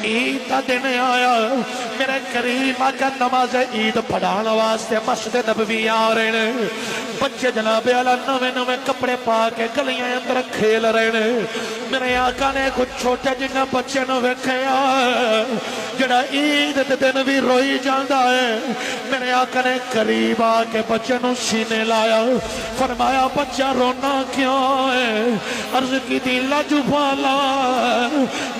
عید دا دن آیا میرے کریم آقا نماز عید پڑھان واسطے مسجد نبوی آ رہے ہیں بچے جناب اعلیٰ نوے نوے کپڑے پا کے گلیاں اندر کھیل رہے ہیں میرے آقا نے کچھ چھوٹے جنہ بچے نو ویکھیا جڑا عید دے دن بھی روئی جاندا ہے میرے آقا نے قریب آ کے بچے نو سینے لایا فرمایا بچہ رونا کیوں ہے عرض کی دی لاجوالا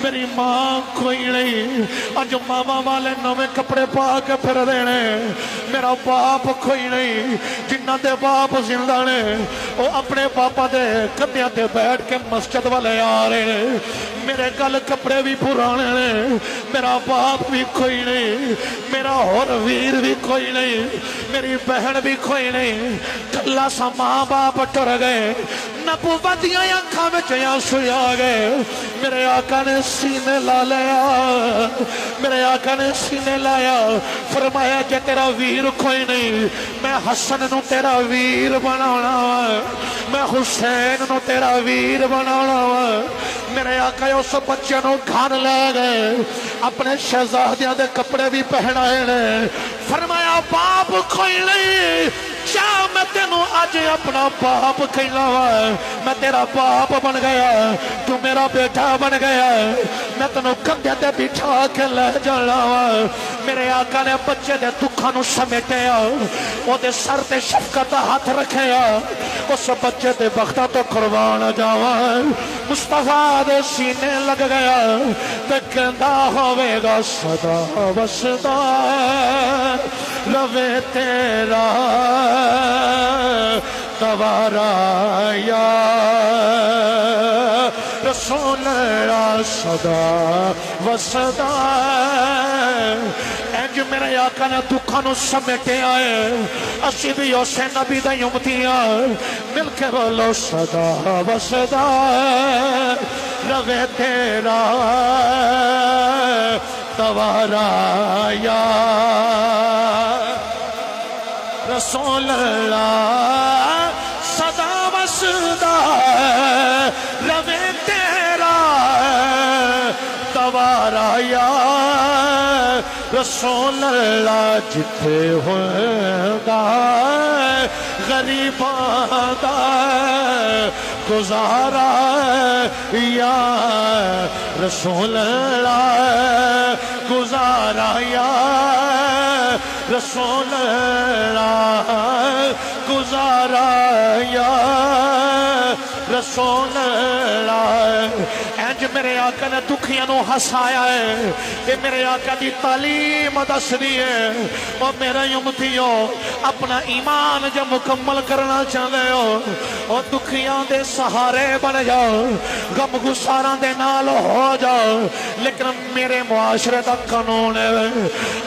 میری ماں کوئی نہیں اج ماما والے نویں کپڑے پا کے پھر دینے میرا باپ کوئی نہیں جنہ دے باپ زندہ نے وہ اپنے پاپا دے کندھیاں تے بیٹھ کے مسجد والے آ رہے ہیں میرے گل کپڑے بھی پرانے نے میرا باپ بھی کوئی نہیں میرا اور ویر بھی کوئی نہیں میری بہن بھی کوئی نہیں کلا سا ماں باپ ٹر گئے نبوتیاں آنکھاں وچ آنسو آ گئے میرے آقا نے سینے لا لیا میرے آقا نے سینے لایا فرمایا کہ تیرا ویر کوئی نہیں میں حسن نو تیرا ویر بنانا میں حسین نو تیرا ویر بنانا میرے آقا اس بچے نو گھر لے گئے اپنے شہزادیاں دے کپڑے بھی پہنائے نے فرمایا باپ کوئی نہیں کیا میں تینوں آج اپنا باپ کہنا میں تیرا باپ بن گیا تو میرا بیٹا بن گیا میں تینوں کندھے تے بٹھا کے لے جانا میرے آقا نے بچے دے دکھاں نو سمیٹیا او دے سر تے شفقت ہاتھ رکھیا اس بچے دے بختہ تو قربان جاواں مصطفیٰ دے سینے لگ گیا تے کہندا ہوے گا صدا وسدا روے تیرا دوارا یا رسول اللہ صدا وسدا انج میرے آقا نے دکھاں نو سمیٹے آئے اسی بھی اسے نبی دا امتیاں مل کے بولو صدا وسدا روے تیرا دوارا یا رسول اللہ صدا وسدا روے تیرا دوارا یا رسول اللہ جتھے ہوگا غریباں دا گزارا یا رسول اللہ گزارا یا رسول اللہ گزارا یا رسول اللہ انج میرے آقا نے دکھیاں نو ہسایا ہے کہ میرے آقا دی تعلیم دس دی ہے اور میرے امتیو اپنا ایمان جو مکمل کرنا چاہتے ہو اور دکھیاں دے سہارے بن جاؤ غم گساراں دے نال ہو جاؤ لیکن میرے معاشرے دا قانون ہے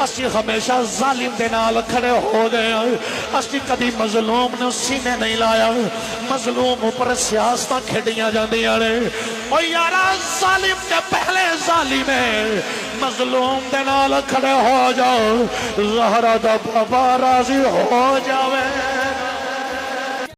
اسی ہمیشہ ظالم دے نال کھڑے ہو گئے اسی کدی مظلوم نے سینے نہیں لایا مظلوم اوپر سیاستاں کھڑیاں جاندیاں نے او یارا ظالم دے پہلے ظالم ہے مظلوم دے نال کھڑے ہو جاؤ زہرا دا بابا راضی ہو جاوے